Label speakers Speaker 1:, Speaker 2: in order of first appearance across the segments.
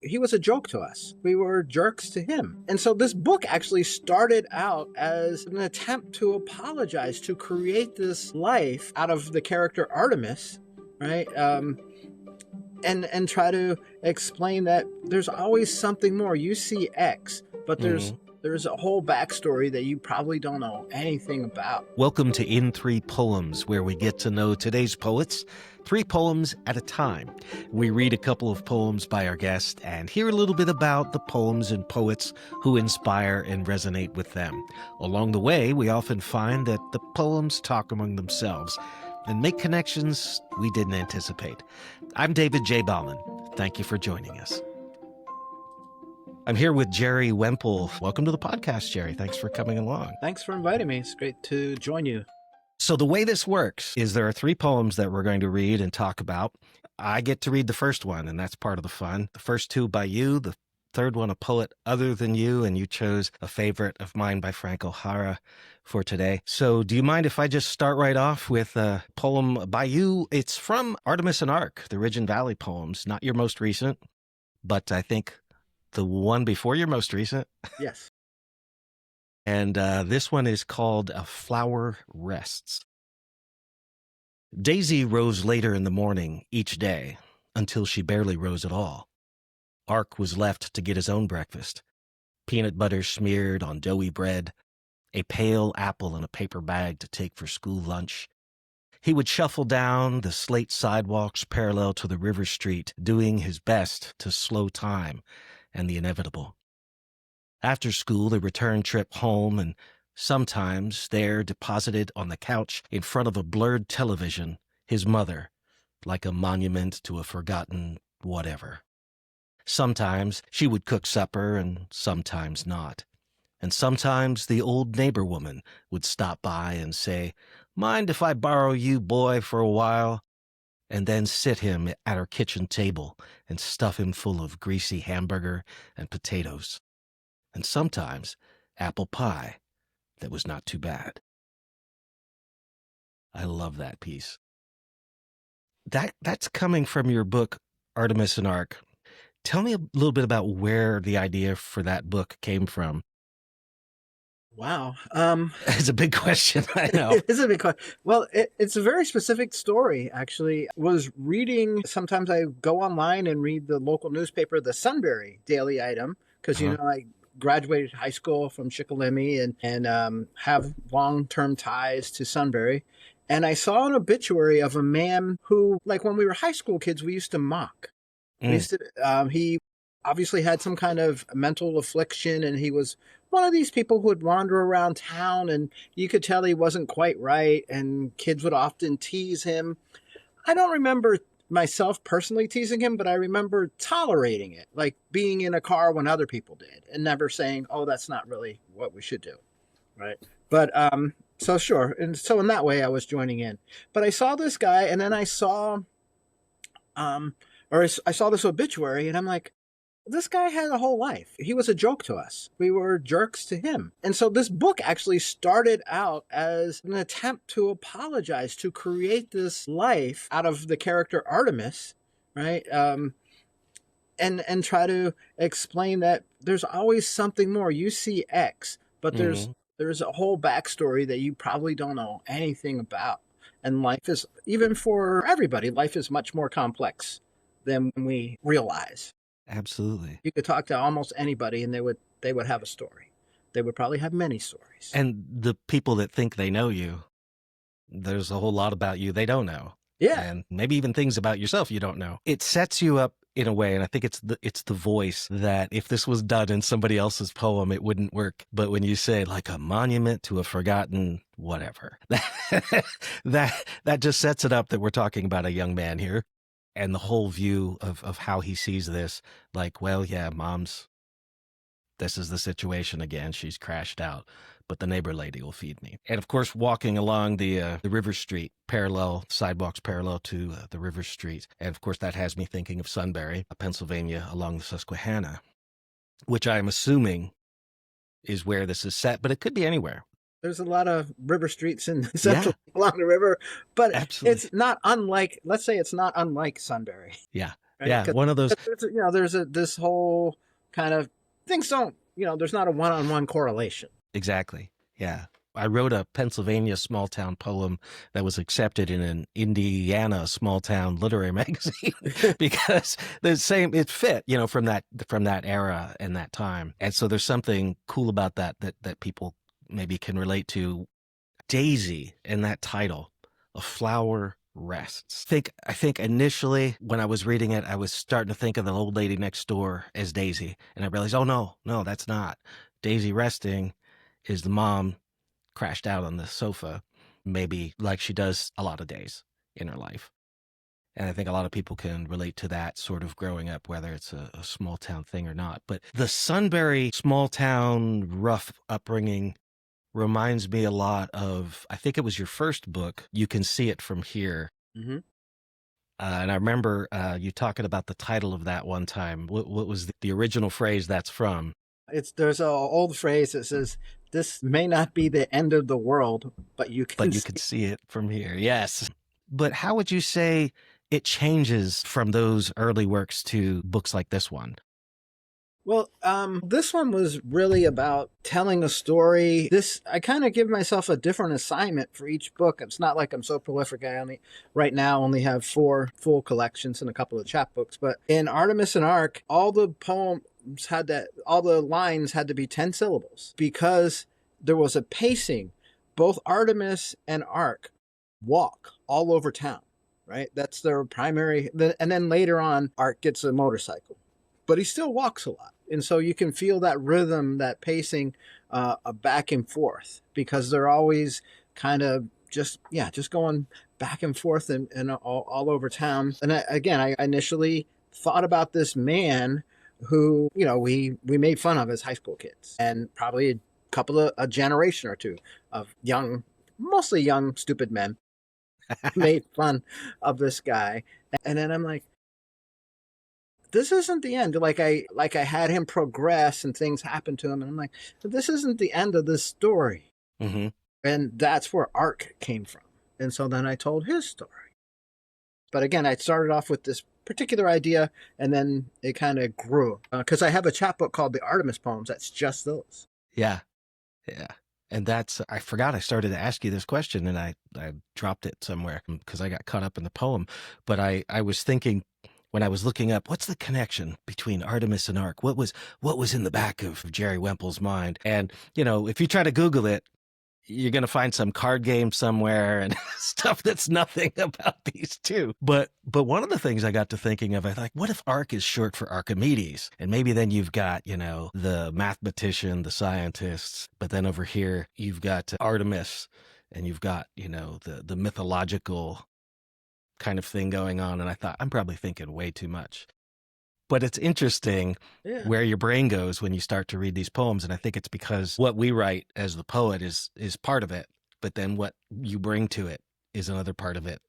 Speaker 1: he was a joke to us. We were jerks to him. And so this book actually started out as an attempt to apologize, to create this life out of the character Artemis, right? And try to explain that there's always something more. You see X, but there's a whole backstory that you probably don't know anything about.
Speaker 2: Welcome to In Three Poems, where we get to know today's poets 3 poems at a time. We read a couple of poems by our guest and hear a little bit about the poems and poets who inspire and resonate with them. Along the way, we often find that the poems talk among themselves and make connections we didn't anticipate. I'm David J. Bauman. Thank you for joining us. I'm here with Jerry Wemple. Welcome to the podcast, Jerry. Thanks for coming along.
Speaker 1: Thanks for inviting me. It's great to join you.
Speaker 2: So the way this works is there are 3 poems that we're going to read and talk about. I get to read the first one, and that's part of the fun. The first 2 by you, the third one a poet other than you, and you chose a favorite of mine by Frank O'Hara for today. So do you mind if I just start right off with a poem by you? It's from Artemas and Ark, the Ridge and Valley poems, not your most recent, but I think the one before your most recent.
Speaker 1: Yes.
Speaker 2: And this one is called A Flower Rests. Daisy rose later in the morning each day until she barely rose at all. Ark was left to get his own breakfast. Peanut butter smeared on doughy bread, a pale apple in a paper bag to take for school lunch. He would shuffle down the slate sidewalks parallel to the river street, doing his best to slow time and the inevitable. After school, the return trip home, and sometimes there, deposited on the couch in front of a blurred television, his mother, like a monument to a forgotten whatever. Sometimes she would cook supper, and sometimes not. And sometimes the old neighbor woman would stop by and say, "Mind if I borrow you, boy, for a while?" And then sit him at her kitchen table and stuff him full of greasy hamburger and potatoes. And sometimes apple pie that was not too bad. I love that piece. That's coming from your book, Artemas and Ark. Tell me a little bit about where the idea for that book came from.
Speaker 1: Wow.
Speaker 2: It's a big question, I know.
Speaker 1: It is a big question. Well, it's a very specific story, actually. I was reading, sometimes I go online and read the local newspaper, the Sunbury Daily Item, because, I graduated high school from Shikellamy and have long-term ties to Sunbury. And I saw an obituary of a man who, like when we were high school kids, we used to mock. We used to, he obviously had some kind of mental affliction, and he was one of these people who would wander around town, and you could tell he wasn't quite right, and kids would often tease him. I don't remember myself personally teasing him, but I remember tolerating it, like being in a car when other people did, and never saying, "Oh, that's not really what we should do," right? But so sure, and so in that way, I was joining in. But I saw this guy, and then I saw, I saw this obituary, and I'm like, this guy had a whole life. He was a joke to us. We were jerks to him. And so this book actually started out as an attempt to apologize, to create this life out of the character Artemis, right? And try to explain that there's always something more. You see X, but there's a whole backstory that you probably don't know anything about. And life is, even for everybody, life is much more complex than we realize.
Speaker 2: Absolutely.
Speaker 1: You could talk to almost anybody and they would have a story. They would probably have many stories.
Speaker 2: And the people that think they know you, there's a whole lot about you they don't know.
Speaker 1: Yeah.
Speaker 2: And maybe even things about yourself you don't know. It sets you up in a way, and I think it's the voice that if this was done in somebody else's poem, it wouldn't work. But when you say like a monument to a forgotten whatever, that just sets it up that we're talking about a young man here. And the whole view of how he sees this, like, well, yeah, this is the situation again. She's crashed out, but the neighbor lady will feed me. And of course, walking along the river street, sidewalks parallel to the river street. And of course, that has me thinking of Sunbury, Pennsylvania, along the Susquehanna, which I'm assuming is where this is set, but it could be anywhere.
Speaker 1: There's a lot of river streets in Central along the river, but
Speaker 2: Absolutely.
Speaker 1: it's not unlike, let's say it's not unlike Sunbury.
Speaker 2: Yeah.
Speaker 1: right?
Speaker 2: Yeah,
Speaker 1: 'Cause
Speaker 2: one of those.
Speaker 1: there's this whole kind of things don't, there's not a one-on-one correlation.
Speaker 2: Exactly. Yeah. I wrote a Pennsylvania small town poem that was accepted in an Indiana small town literary magazine because it fit, from that era and that time. And so there's something cool about that people maybe can relate to. Daisy in that title, A Flower Rests. I think initially when I was reading it, I was starting to think of the old lady next door as Daisy. And I realized, oh no, that's not. Daisy resting is the mom crashed out on the sofa, maybe like she does a lot of days in her life. And I think a lot of people can relate to that sort of growing up, whether it's a small town thing or not. But the Sunbury small town rough upbringing reminds me a lot of, I think it was your first book, You Can See It From Here.
Speaker 1: Mm-hmm.
Speaker 2: And I remember you talking about the title of that one time. What was the original phrase that's from?
Speaker 1: There's an old phrase that says, "This may not be the end of the world, but you can
Speaker 2: see it from here." Yes. But how would you say it changes from those early works to books like this one?
Speaker 1: Well, this one was really about telling a story. I kind of give myself a different assignment for each book. It's not like I'm so prolific. Right now, only have 4 full collections and a couple of chapbooks. But in Artemas and Ark, all the lines had to be 10 syllables because there was a pacing. Both Artemas and Ark walk all over town, right? That's their primary. And then later on, Ark gets a motorcycle. But he still walks a lot. And so you can feel that rhythm, that pacing back and forth because they're always kind of just going back and forth and all over town. And I initially thought about this man who, we made fun of as high school kids, and probably a generation or two of mostly young, stupid men made fun of this guy. And then I'm like, this isn't the end. Like I had him progress and things happen to him. And I'm like, this isn't the end of this story.
Speaker 2: Mm-hmm.
Speaker 1: And that's where Ark came from. And so then I told his story. But again, I started off with this particular idea and then it kind of grew. Because I have a chapbook called The Artemis Poems. That's just those.
Speaker 2: Yeah. Yeah. And I forgot I started to ask you this question and I dropped it somewhere because I got caught up in the poem. But I was thinking, when I was looking up, what's the connection between Artemis and Ark? What was in the back of Jerry Wemple's mind? And, if you try to Google it, you're going to find some card game somewhere and stuff that's nothing about these two. But one of the things I got to thinking of, I thought, what if Ark is short for Archimedes? And maybe then you've got, the mathematician, the scientists, but then over here you've got Artemis and you've got, the mythological kind of thing going on. And I thought, I'm probably thinking way too much. But it's interesting where your brain goes when you start to read these poems. And I think it's because what we write as the poet is part of it. But then what you bring to it is another part of it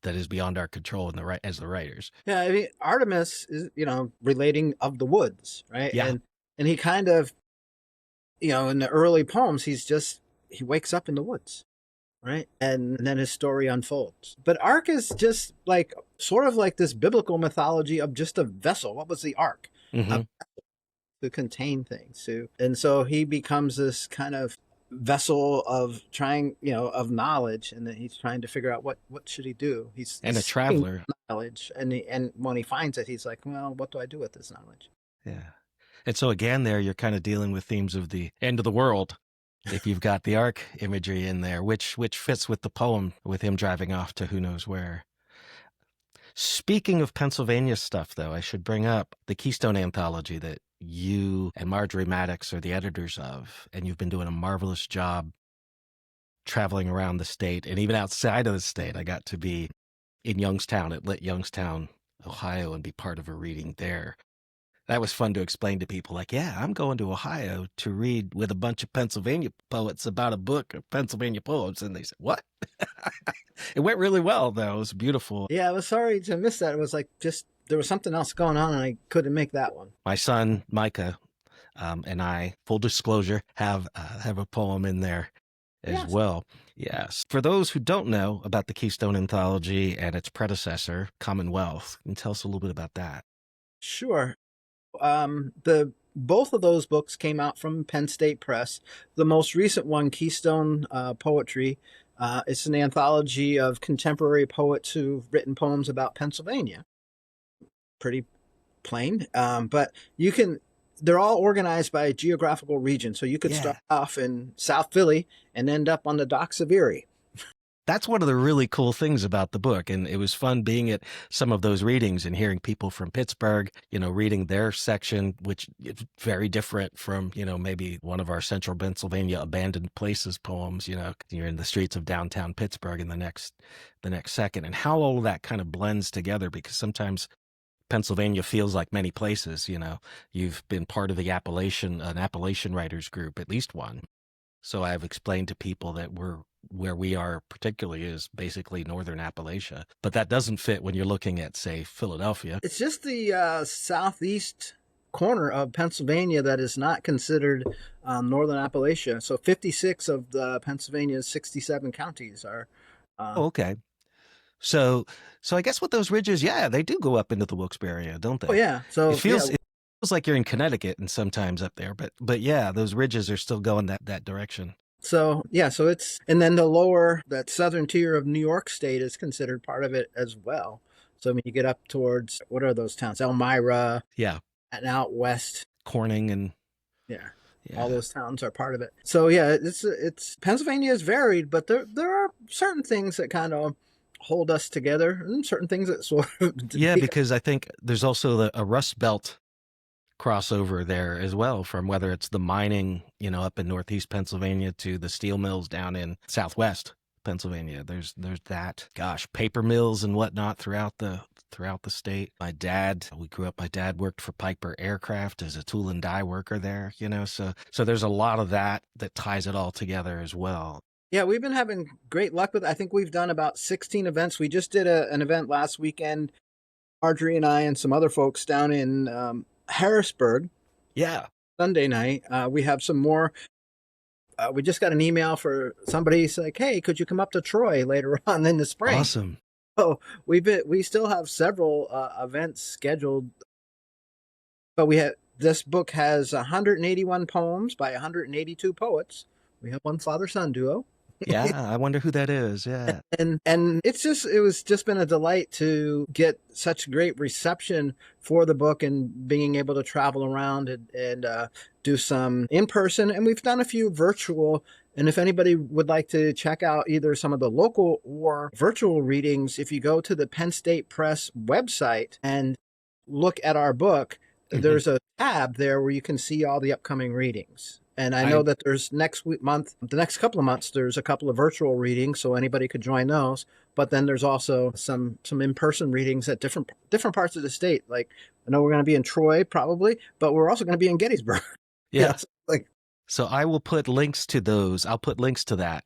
Speaker 2: that is beyond our control as the writers.
Speaker 1: Yeah, I mean, Artemis is, relating of the woods, right?
Speaker 2: Yeah.
Speaker 1: And he kind of, in the early poems, he wakes up in the woods. Right. And then his story unfolds. But Ark is just sort of like this biblical mythology of just a vessel. What was the Ark?
Speaker 2: Mm-hmm.
Speaker 1: To contain things. And so he becomes this kind of vessel of of knowledge. And then he's trying to figure out what should he do. He's
Speaker 2: a traveler.
Speaker 1: Knowledge. And when he finds it, he's like, well, what do I do with this knowledge?
Speaker 2: Yeah. And so again, there you're kind of dealing with themes of the end of the world. If you've got the Ark imagery in there, which fits with the poem with him driving off to who knows where. Speaking of Pennsylvania stuff, though, I should bring up the Keystone anthology that you and Marjorie Maddox are the editors of, and you've been doing a marvelous job traveling around the state and even outside of the state. I got to be in Youngstown at Lit Youngstown, Ohio, and be part of a reading there. That was fun to explain to people, like, yeah, I'm going to Ohio to read with a bunch of Pennsylvania poets about a book of Pennsylvania poems. And they said, what? It went really well, though. It was beautiful.
Speaker 1: Yeah, I was sorry to miss that. It was there was something else going on and I couldn't make that one.
Speaker 2: My son, Micah, and I, full disclosure, have a poem in there as well. Yes. For those who don't know about the Keystone Anthology and its predecessor, Commonwealth, can you tell us a little bit about that?
Speaker 1: Sure. The both of those books came out from Penn State Press. The most recent one, Keystone Poetry, it's an anthology of contemporary poets who've written poems about Pennsylvania. Pretty plain, but you can. They're all organized by geographical region, so you could start
Speaker 2: Yeah.
Speaker 1: off in South Philly and end up on the docks of Erie.
Speaker 2: That's one of the really cool things about the book. And it was fun being at some of those readings and hearing people from Pittsburgh, reading their section, which is very different from, maybe one of our central Pennsylvania abandoned places poems. You're in the streets of downtown Pittsburgh in the next second, and how all of that kind of blends together, because sometimes Pennsylvania feels like many places. You've been part of an Appalachian writers group, at least one. So I've explained to people that where we are particularly is basically northern Appalachia. But that doesn't fit when you're looking at, say, Philadelphia.
Speaker 1: It's just the southeast corner of Pennsylvania that is not considered northern Appalachia. So 56 of the Pennsylvania's 67 counties are.
Speaker 2: Oh, okay. So I guess with those ridges, yeah, they do go up into the Wilkes-Barre area, don't they?
Speaker 1: Oh yeah. So
Speaker 2: it feels like you're in Connecticut and sometimes up there, but yeah, those ridges are still going that direction.
Speaker 1: So yeah, so it's, and then that southern tier of New York State is considered part of it as well. So when you get up towards, what are those towns? Elmira.
Speaker 2: Yeah.
Speaker 1: And out west.
Speaker 2: Corning and
Speaker 1: yeah. All those towns are part of it. So yeah, it's Pennsylvania is varied, but there are certain things that kind of hold us together, and certain things that sort of
Speaker 2: because I think there's also a Rust Belt crossover there as well, from whether it's the mining, up in northeast Pennsylvania to the steel mills down in southwest Pennsylvania. There's that, paper mills and whatnot throughout the state. My dad worked for Piper Aircraft as a tool and die worker there, so there's a lot of that ties it all together as well.
Speaker 1: Yeah, we've been having great luck with it. I think we've done about 16 events. We just did an event last weekend, Marjorie and I and some other folks down in Harrisburg.
Speaker 2: Yeah.
Speaker 1: Sunday night. We have some more. We just got an email for somebody like, hey, could you come up to Troy later on in the spring?
Speaker 2: Awesome.
Speaker 1: So we still have several events scheduled. But this book has 181 poems by 182 poets. We have one father-son duo.
Speaker 2: Yeah, I wonder who that is. Yeah.
Speaker 1: And it was just been a delight to get such great reception for the book, and being able to travel around and do some in person, and we've done a few virtual. And if anybody would like to check out either some of the local or virtual readings, if you go to the Penn State Press website and look at our book, there's a tab there where you can see all the upcoming readings. And I know that there's the next couple of months, there's a couple of virtual readings, so anybody could join those. But then there's also some in-person readings at different parts of the state. Like, I know we're going to be in Troy probably, but we're also going to be in Gettysburg.
Speaker 2: Yeah.
Speaker 1: So
Speaker 2: I will put links to those. I'll put links to that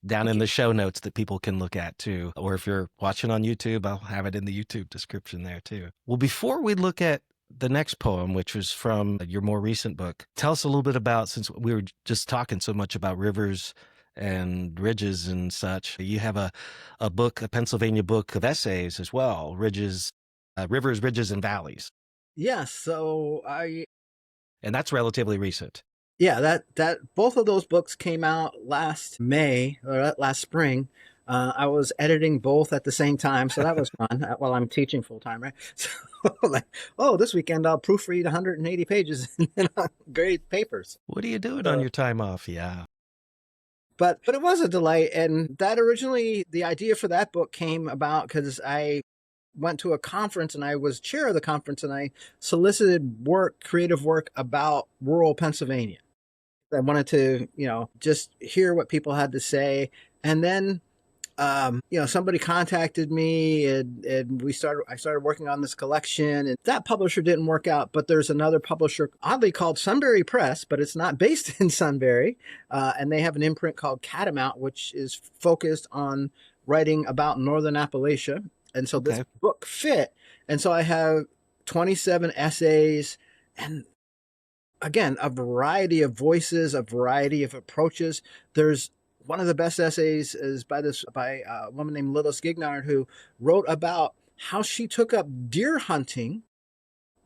Speaker 2: down in the show notes that people can look at too. Or if you're watching on YouTube, I'll have it in the YouTube description there too. Well, before we look at the next poem, which was from your more recent book, tell us a little bit about, since we were just talking so much about rivers and ridges and such, you have a book, a Pennsylvania book of essays as well, rivers, ridges, and valleys.
Speaker 1: Yes. So
Speaker 2: and that's relatively recent.
Speaker 1: Yeah, that both of those books came out last May or last spring. I was editing both at the same time, so that was fun while I'm teaching full time, right? So this weekend I'll proofread 180 pages and grade papers.
Speaker 2: What are you doing on your time off? Yeah.
Speaker 1: But it was a delight, and that originally, the idea for that book came about because I went to a conference and I was chair of the conference, and I solicited creative work about rural Pennsylvania. I wanted to, just hear what people had to say. And then, somebody contacted me and I started working on this collection, and that publisher didn't work out, but there's another publisher, oddly called Sunbury Press, but it's not based in Sunbury. And they have an imprint called Catamount, which is focused on writing about Northern Appalachia. And so this book fit. And so I have 27 essays, and again, a variety of voices, a variety of approaches. There's one of the best essays is by a woman named Lillis Gignard, who wrote about how she took up deer hunting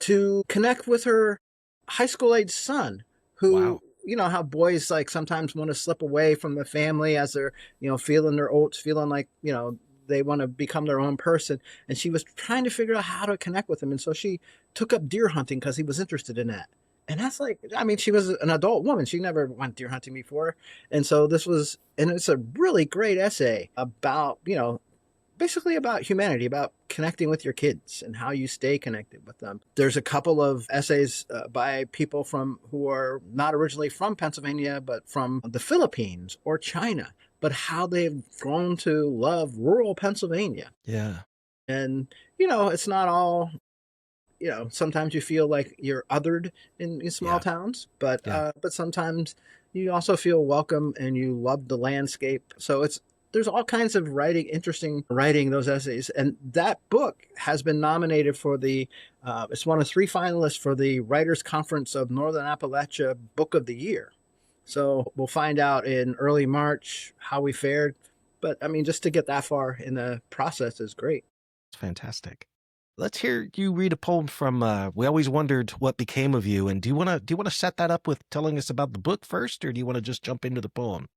Speaker 1: to connect with her high school age son, who,
Speaker 2: Wow.
Speaker 1: you know, how boys like sometimes want to slip away from the family as they're, you know, feeling their oats, feeling like, you know, they want to become their own person. And she was trying to figure out how to connect with him. And so she took up deer hunting because he was interested in that. And that's like, I mean, she was an adult woman. She never went deer hunting before. And so this was, and it's a really great essay about, you know, basically about humanity, about connecting with your kids and how you stay connected with them. There's a couple of essays by people who are not originally from Pennsylvania, but from the Philippines or China, but how they've grown to love rural Pennsylvania.
Speaker 2: Yeah.
Speaker 1: And, you know, it's not all, you know, sometimes you feel like you're othered in small towns, but sometimes you also feel welcome and you love the landscape. So there's all kinds of interesting writing, those essays. And that book has been nominated for it's one of 3 finalists for the Writers' Conference of Northern Appalachia Book of the Year. So we'll find out in early March how we fared. But I mean, just to get that far in the process is great.
Speaker 2: It's fantastic. Let's hear you read a poem from, We Always Wondered What Became of You. And do you want to set that up with telling us about the book first, or do you want to just jump into the poem?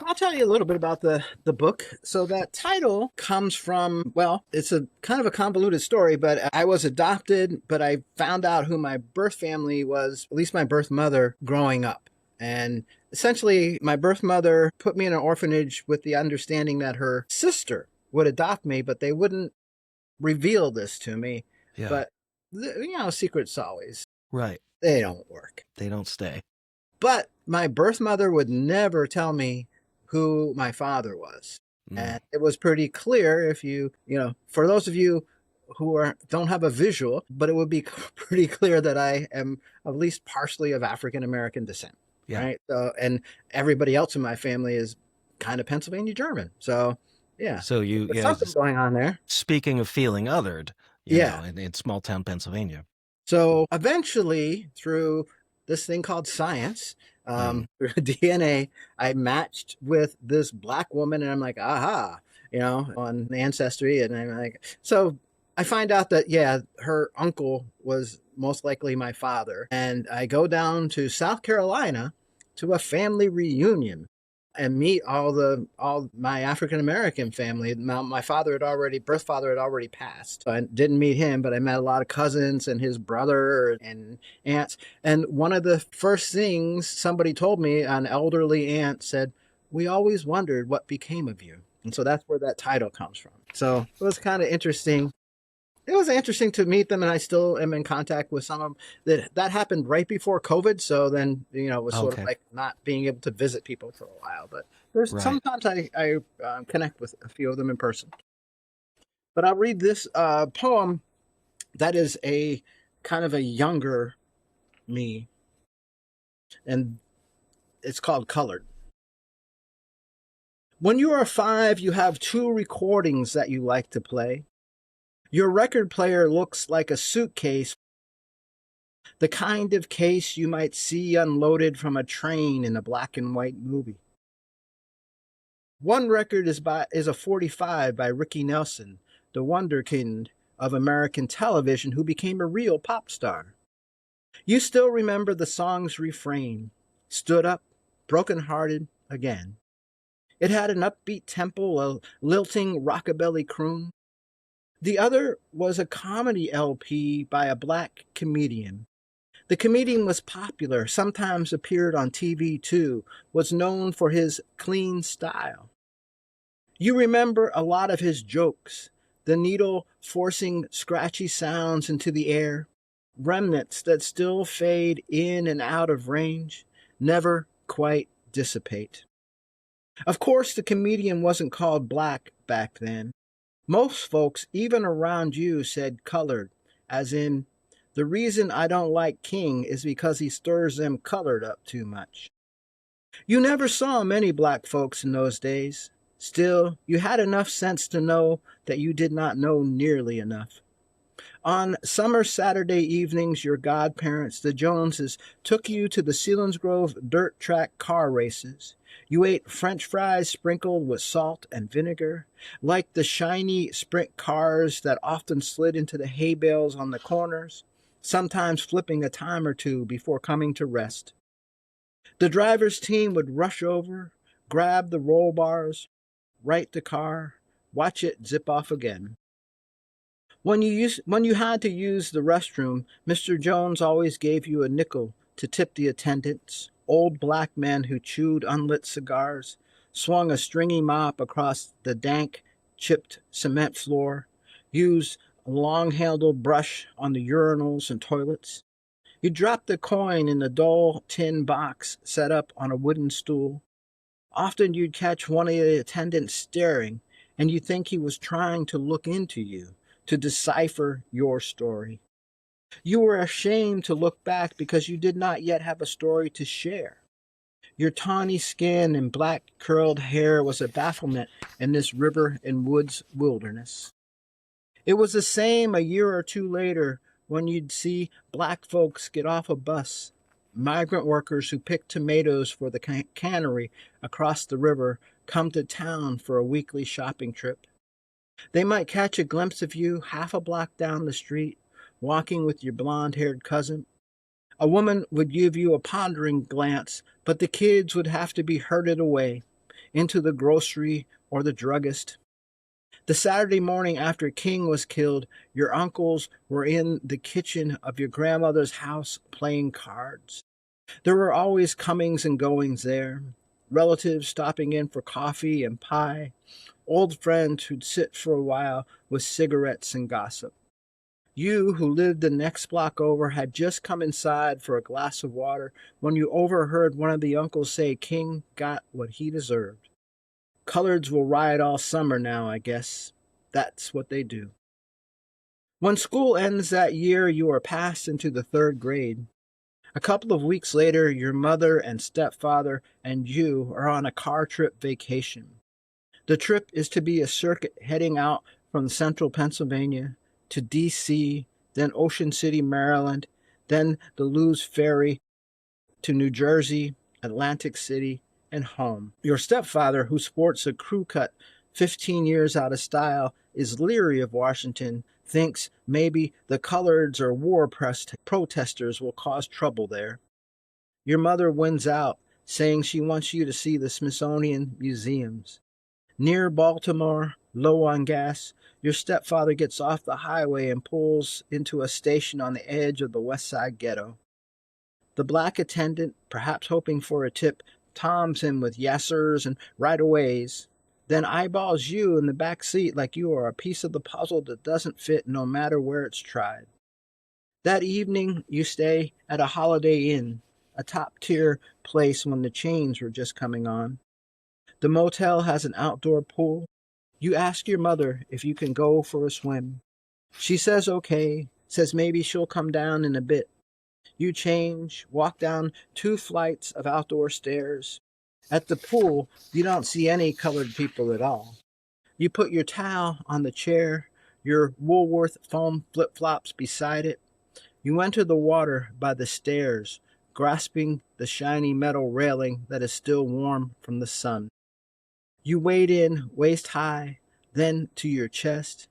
Speaker 1: I'll tell you a little bit about the book. So that title comes from, well, it's a kind of a convoluted story, but I was adopted, but I found out who my birth family was, at least my birth mother, growing up. And essentially, my birth mother put me in an orphanage with the understanding that her sister would adopt me, but they wouldn't reveal this to me.
Speaker 2: Yeah.
Speaker 1: But, you know, secrets always.
Speaker 2: Right.
Speaker 1: They don't work.
Speaker 2: They don't stay.
Speaker 1: But my birth mother would never tell me who my father was. And it was pretty clear if you know, for those of you who don't have a visual, but it would be pretty clear that I am at least partially of African-American descent.
Speaker 2: Yeah.
Speaker 1: Right. So, and everybody else in my family is kind of Pennsylvania German. So, yeah.
Speaker 2: So
Speaker 1: there's something going on there.
Speaker 2: Speaking of feeling othered, you know, in small town Pennsylvania.
Speaker 1: So eventually, through this thing called science, through DNA, I matched with this black woman, and I'm like, aha, you know, on Ancestry, and I'm like, so I find out that her uncle was most likely my father, and I go down to South Carolina to a family reunion and meet all my African American family. My birth father had already passed. So I didn't meet him, but I met a lot of cousins and his brother and aunts. And one of the first things somebody told me, an elderly aunt said, "We always wondered what became of you." And so that's where that title comes from. So it was kind of interesting. It was interesting to meet them, and I still am in contact with some of them. That happened right before COVID, so then, you know, it was sort of like not being able to visit people for a while. But sometimes I connect with a few of them in person. But I'll read this poem that is a kind of a younger me, and it's called Colored. When you are 5, you have 2 recordings that you like to play. Your record player looks like a suitcase, the kind of case you might see unloaded from a train in a black and white movie. One record is a 45 by Ricky Nelson, the wonderkind of American television who became a real pop star. You still remember the song's refrain, "Stood up, broken-hearted again." It had an upbeat tempo, a lilting rockabilly croon. The other was a comedy LP by a black comedian. The comedian was popular, sometimes appeared on TV too, was known for his clean style. You remember a lot of his jokes, the needle forcing scratchy sounds into the air, remnants that still fade in and out of range, never quite dissipate. Of course, the comedian wasn't called black back then. Most folks, even around you, said colored, as in, the reason I don't like King is because he stirs them colored up too much. You never saw many black folks in those days. Still, you had enough sense to know that you did not know nearly enough. On summer Saturday evenings, your godparents, the Joneses, took you to the Selinsgrove dirt track car races. You ate French fries sprinkled with salt and vinegar, like the shiny sprint cars that often slid into the hay bales on the corners. sometimes flipping a time or two before coming to rest. The driver's team would rush over, grab the roll bars, right the car, watch it zip off again. When you had to use the restroom, Mr. Jones always gave you a nickel to tip the attendants, old black men who chewed unlit cigars, swung a stringy mop across the dank, chipped cement floor, used a long-handled brush on the urinals and toilets. You dropped the coin in the dull tin box set up on a wooden stool. Often you'd catch one of the attendants staring, and you'd think he was trying to look into you, to decipher your story. You were ashamed to look back because you did not yet have a story to share. Your tawny skin and black curled hair was a bafflement in this river and woods wilderness. It was the same a year or two later when you'd see black folks get off a bus, migrant workers who picked tomatoes for the cannery across the river come to town for a weekly shopping trip. They might catch a glimpse of you half a block down the street, walking with your blonde-haired cousin. A woman would give you a pondering glance, but the kids would have to be herded away into the grocery or the druggist. The Saturday morning after King was killed, your uncles were in the kitchen of your grandmother's house playing cards. There were always comings and goings there, relatives stopping in for coffee and pie, old friends who'd sit for a while with cigarettes and gossip. You, who lived the next block over, had just come inside for a glass of water when you overheard one of the uncles say King got what he deserved. Coloreds will riot all summer now, I guess. That's what they do. When school ends that year, you are passed into the 3rd grade. A couple of weeks later, your mother and stepfather and you are on a car trip vacation. The trip is to be a circuit heading out from central Pennsylvania to D.C., then Ocean City, Maryland, then the Lewes Ferry to New Jersey, Atlantic City, and home. Your stepfather, who sports a crew cut 15 years out of style, is leery of Washington, thinks maybe the coloreds or war protesters will cause trouble there. Your mother wins out, saying she wants you to see the Smithsonian museums. Near Baltimore, low on gas, your stepfather gets off the highway and pulls into a station on the edge of the West Side ghetto. The black attendant, perhaps hoping for a tip, toms him with yes-sirs and right-aways, then eyeballs you in the back seat like you are a piece of the puzzle that doesn't fit no matter where it's tried. That evening, you stay at a Holiday Inn, a top-tier place when the chains were just coming on. The motel has an outdoor pool. You ask your mother if you can go for a swim. She says okay, says maybe she'll come down in a bit. You change, walk down 2 flights of outdoor stairs. At the pool, you don't see any colored people at all. You put your towel on the chair, your Woolworth foam flip-flops beside it. You enter the water by the stairs, grasping the shiny metal railing that is still warm from the sun. You wade in waist high, then to your chest.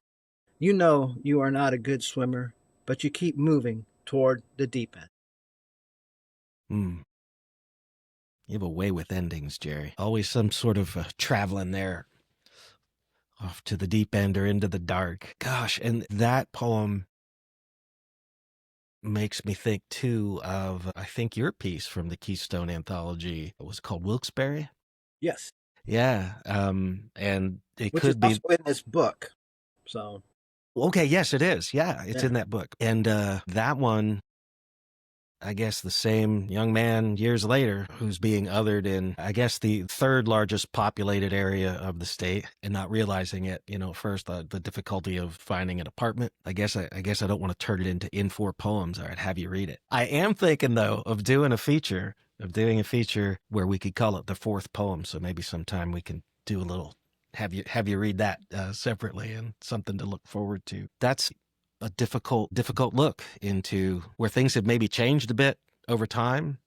Speaker 1: You know you are not a good swimmer, but you keep moving toward the deep end.
Speaker 2: You have a way with endings, Jerry. Always some sort of traveling there, off to the deep end or into the dark. Gosh, and that poem makes me think, too, of, I think, your piece from the Keystone anthology. It was called Wilkes-Barre?
Speaker 1: Yes.
Speaker 2: Yeah, and it
Speaker 1: Which
Speaker 2: could
Speaker 1: is
Speaker 2: be...
Speaker 1: also in this book, so...
Speaker 2: Okay, yes, it is. Yeah, it's in that book. And that one, I guess the same young man years later who's being othered in, I guess, the 3rd largest populated area of the state and not realizing it, first, the difficulty of finding an apartment. I guess I don't want to turn it into in 4 poems. All right, have you read it. I am thinking, though, of doing a feature where we could call it the 4th poem. So maybe sometime we can do a little, have you read that separately, and something to look forward to. That's a difficult look into where things have maybe changed a bit over time,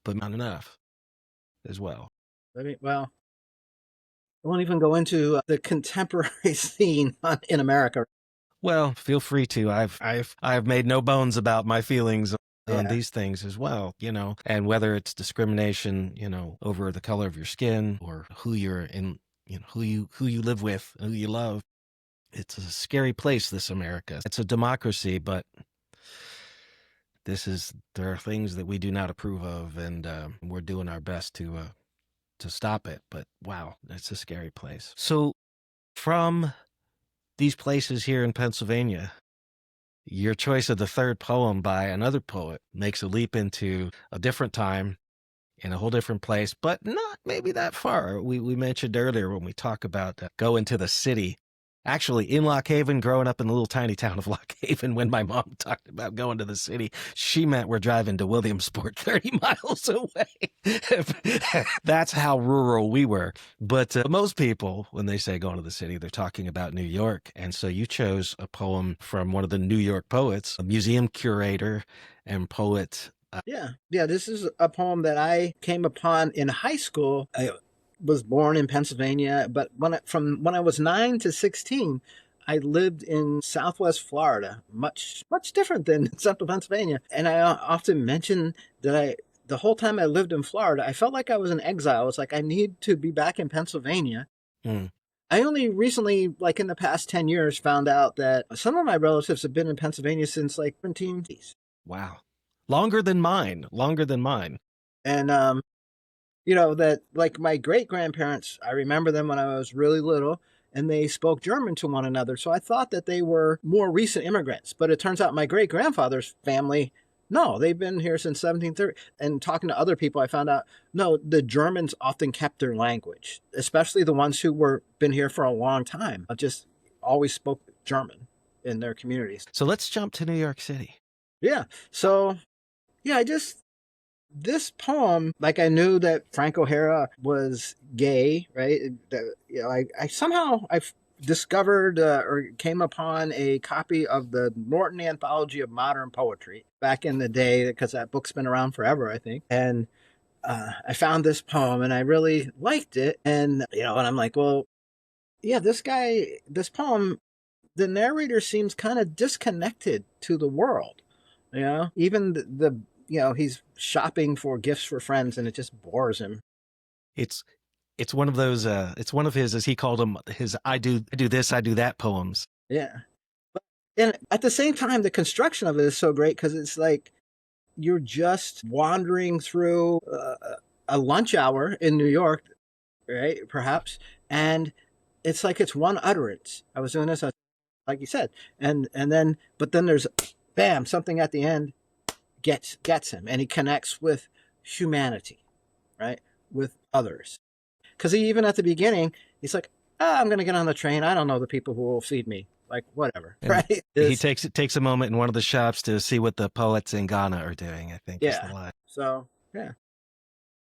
Speaker 2: but not enough as well.
Speaker 1: I won't even go into the contemporary scene in America.
Speaker 2: Well, feel free to. I've made no bones about my feelings on
Speaker 1: Yeah.
Speaker 2: these things as well, and whether it's discrimination, over the color of your skin or who you're in, who you live with, who you love. It's a scary place, this America. It's a democracy, but there are things that we do not approve of, and we're doing our best to stop it. But wow, it's a scary place. So from these places here in Pennsylvania, your choice of the third poem by another poet makes a leap into a different time in a whole different place, but not maybe that far. We mentioned earlier when we talk about going to the city. Actually, in Lock Haven, growing up in the little tiny town of Lock Haven, when my mom talked about going to the city, she meant we're driving to Williamsport 30 miles away. That's how rural we were. But most people, when they say going to the city, they're talking about New York. And so you chose a poem from one of the New York poets, a museum curator and poet.
Speaker 1: Yeah. This is a poem that I came upon in high school. I was born in Pennsylvania, but from when I was 9 to 16, I lived in Southwest Florida, much different than Central Pennsylvania. And I often mention that the whole time I lived in Florida, I felt like I was in exile. It's like I need to be back in Pennsylvania.
Speaker 2: Mm.
Speaker 1: I only recently, like in the past 10 years, found out that some of my relatives have been in Pennsylvania since like 1780s.
Speaker 2: Wow. Longer than mine.
Speaker 1: And, that like my great grandparents, I remember them when I was really little, and they spoke German to one another. So I thought that they were more recent immigrants. But it turns out my great grandfather's family, no, they've been here since 1730. And talking to other people, I found out, no, the Germans often kept their language, especially the ones who been here for a long time. Just always spoke German in their communities.
Speaker 2: So let's jump to New York City.
Speaker 1: Yeah. So, this poem, like I knew that Frank O'Hara was gay, right? I somehow discovered or came upon a copy of the Norton Anthology of Modern Poetry back in the day, because that book's been around forever, I think. And I found this poem and I really liked it. And, and I'm like, well, yeah, this poem, the narrator seems kind of disconnected to the world. Even the he's shopping for gifts for friends and it just bores him.
Speaker 2: It's one of those, it's one of his, as he called them, his I do this, I do that poems.
Speaker 1: Yeah. And at the same time, the construction of it is so great because it's like you're just wandering through a lunch hour in New York, right? Perhaps. And it's like it's one utterance. I was doing this, like you said. And then there's bam, something at the end gets him, and he connects with humanity, right? With others. Because even at the beginning, he's like, I'm going to get on the train. I don't know the people who will feed me. Like, whatever, and right?
Speaker 2: He takes a moment in one of the shops to see what the poets in Ghana are doing, I think is the line.
Speaker 1: So, yeah.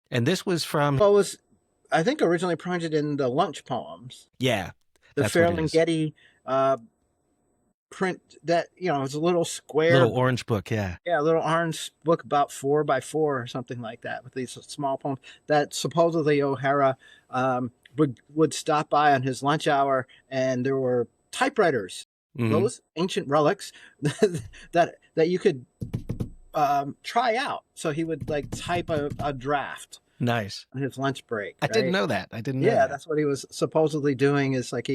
Speaker 2: And this was from...
Speaker 1: Well, it was, I think, originally printed in the lunch poems.
Speaker 2: Yeah.
Speaker 1: The Ferlinghetti print that, it's a little square.
Speaker 2: Little orange book, yeah.
Speaker 1: Yeah, a little orange book about 4x4 or something like that with these small poems that supposedly O'Hara would stop by on his lunch hour, and there were typewriters, those ancient relics that you could try out. So he would like type a draft.
Speaker 2: Nice.
Speaker 1: On his lunch break.
Speaker 2: I didn't know that.
Speaker 1: Yeah, that's what he was supposedly doing. Is like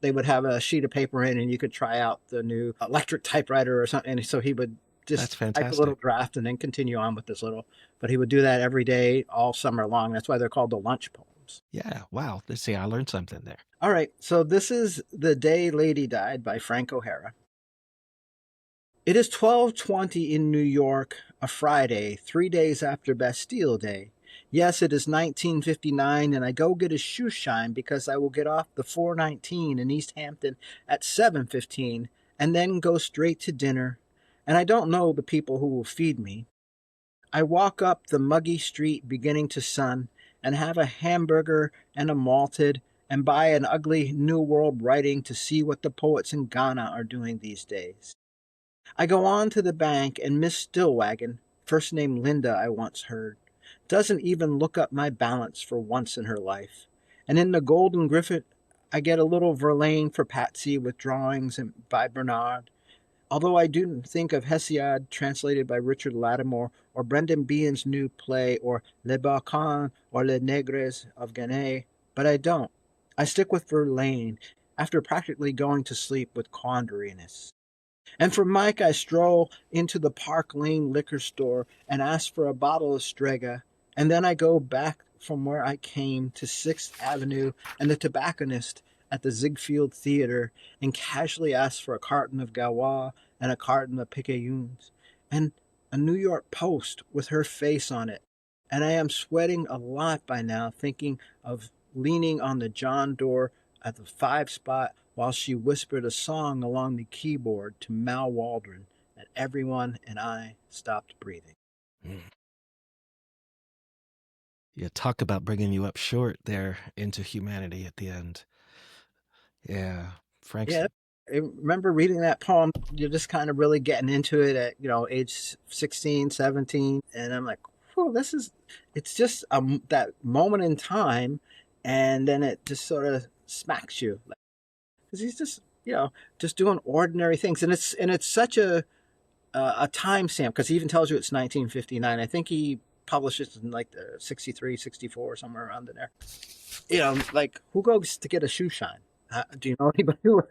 Speaker 1: they would have a sheet of paper in, and you could try out the new electric typewriter or something. And so he would just type a little draft and then continue on with this little. But he would do that every day, all summer long. That's why they're called the lunch poems.
Speaker 2: Yeah. Wow. Let's see. I learned something there.
Speaker 1: All right. So this is The Day Lady Died by Frank O'Hara. It is 12:20 in New York, a Friday, 3 days after Bastille Day. Yes, it is 1959, and I go get a shoe shine because I will get off the 419 in East Hampton at 7:15 and then go straight to dinner, and I don't know the people who will feed me. I walk up the muggy street beginning to sun and have a hamburger and a malted and buy an ugly New World writing to see what the poets in Ghana are doing these days. I go on to the bank, and Miss Stillwagon, first name Linda I once heard, doesn't even look up my balance for once in her life. And in the Golden Griffin, I get a little Verlaine for Patsy with drawings by Bernard. Although I do think of Hesiod, translated by Richard Lattimore, or Brendan Behan's new play, or Les Balkans or Les Negres of Genet, but I don't. I stick with Verlaine after practically going to sleep with quandariness. And for Mike, I stroll into the Park Lane liquor store and ask for a bottle of Strega, and then I go back from where I came to 6th Avenue and the tobacconist at the Ziegfeld Theater and casually ask for a carton of Gaulois and a carton of Picayunes and a New York Post with her face on it. And I am sweating a lot by now, thinking of leaning on the John door at the 5 spot while she whispered a song along the keyboard to Mal Waldron, and everyone and I stopped breathing.
Speaker 2: Yeah, talk about bringing you up short there into humanity at the end. Yeah, Frank's.
Speaker 1: Yeah, I remember reading that poem. You're just kind of really getting into it at, age 16, 17. And I'm like, oh, it's just that moment in time. And then it just sort of smacks you. Because he's just, just doing ordinary things. And it's such a time stamp, because he even tells you it's 1959. I think he published it in like the 63, 64, somewhere around in there. Like, who goes to get a shoe shine? Do you know anybody who,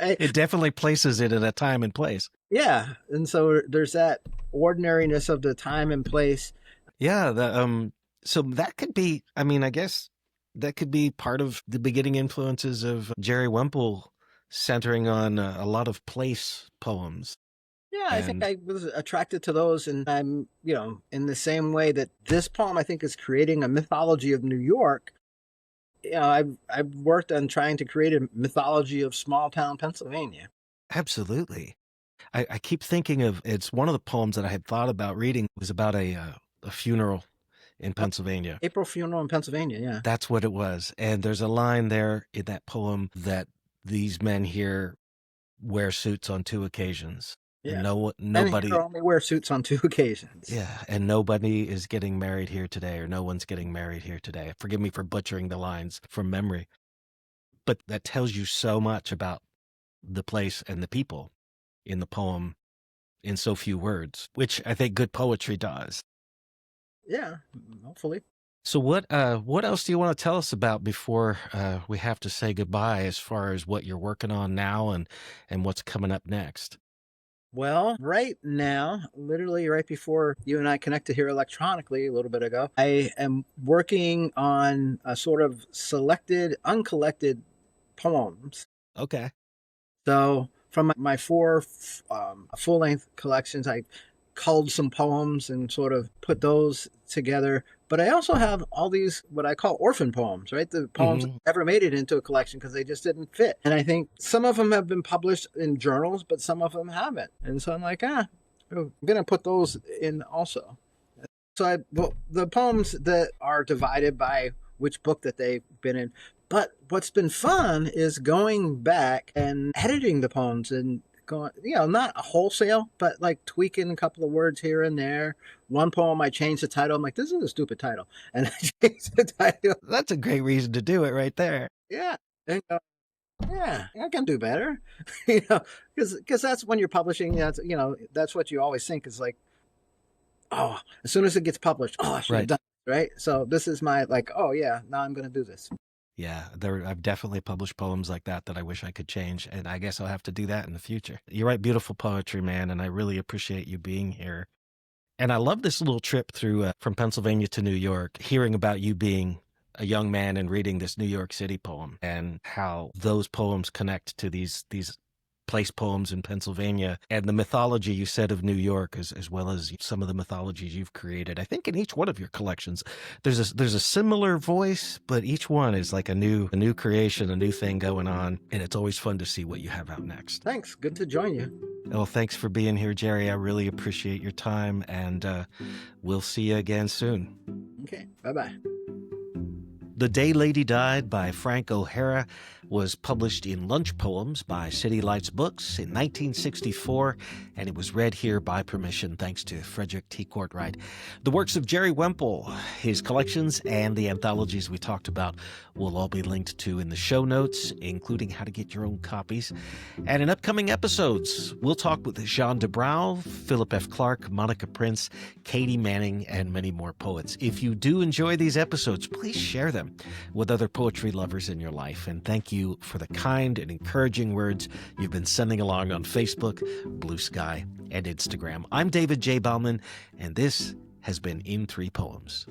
Speaker 1: right?
Speaker 2: It definitely places it in a time and place.
Speaker 1: Yeah. And so there's that ordinariness of the time and place.
Speaker 2: Yeah. So that could be, I guess that could be part of the beginning influences of Jerry Wemple, centering on a lot of place poems.
Speaker 1: Yeah, I think I was attracted to those, and I'm, in the same way that this poem, I think, is creating a mythology of New York. I've worked on trying to create a mythology of small town Pennsylvania.
Speaker 2: Absolutely. I keep thinking of, it's one of the poems that I had thought about reading was about a funeral in Pennsylvania.
Speaker 1: April funeral in Pennsylvania, yeah.
Speaker 2: That's what it was. And there's a line there in that poem that these men here wear suits on 2 occasions.
Speaker 1: Yeah.
Speaker 2: And nobody
Speaker 1: and only wear suits on 2 occasions.
Speaker 2: Yeah, and nobody is getting married here today, or no one's getting married here today. Forgive me for butchering the lines from memory. But that tells you so much about the place and the people in the poem in so few words, which I think good poetry does.
Speaker 1: Yeah, hopefully.
Speaker 2: So what else do you want to tell us about before we have to say goodbye, as far as what you're working on now and what's coming up next?
Speaker 1: Well, right now, literally right before you and I connected here electronically a little bit ago, I am working on a sort of selected, uncollected poems.
Speaker 2: Okay.
Speaker 1: So from my 4 full-length collections, I culled some poems and sort of put those together. But I also have all these, what I call orphan poems, right? The poems that never made it into a collection because they just didn't fit. And I think some of them have been published in journals, but some of them haven't. And so I'm like, I'm going to put those in also. So the poems that are divided by which book that they've been in. But what's been fun is going back and editing the poems and going, not a wholesale, but like tweaking a couple of words here and there. One poem, I changed the title. I'm like, this is a stupid title. And I changed the title.
Speaker 2: That's a great reason to do it right there.
Speaker 1: Yeah. And, yeah, I can do better. Because that's when you're publishing, that's what you always think is like, oh, as soon as it gets published, I should have done it, right? So this is my now I'm going to do this.
Speaker 2: Yeah, I've definitely published poems like that I wish I could change, and I guess I'll have to do that in the future. You write beautiful poetry, man, and I really appreciate you being here. And I love this little trip through from Pennsylvania to New York, hearing about you being a young man and reading this New York City poem, and how those poems connect to these place poems in Pennsylvania, and the mythology you said of New York, as well as some of the mythologies you've created. I think in each one of your collections, there's a similar voice, but each one is like a new creation, a new thing going on, and it's always fun to see what you have out next.
Speaker 1: Thanks. Good to join you.
Speaker 2: Well, thanks for being here, Jerry. I really appreciate your time, and we'll see you again soon.
Speaker 1: Okay. Bye-bye.
Speaker 2: The Day Lady Died by Frank O'Hara was published in Lunch Poems by City Lights Books in 1964, and it was read here by permission thanks to Frederick T. Courtright. The works of Jerry Wemple, his collections, and the anthologies we talked about will all be linked to in the show notes, including how to get your own copies. And in upcoming episodes, we'll talk with Jean Dubrow, Philip F. Clark, Monica Prince, Katie Manning, and many more poets. If you do enjoy these episodes, please share them with other poetry lovers in your life. And thank you for the kind and encouraging words you've been sending along on Facebook, Blue Sky, and Instagram. I'm David J. Bauman, and this has been In 3 Poems.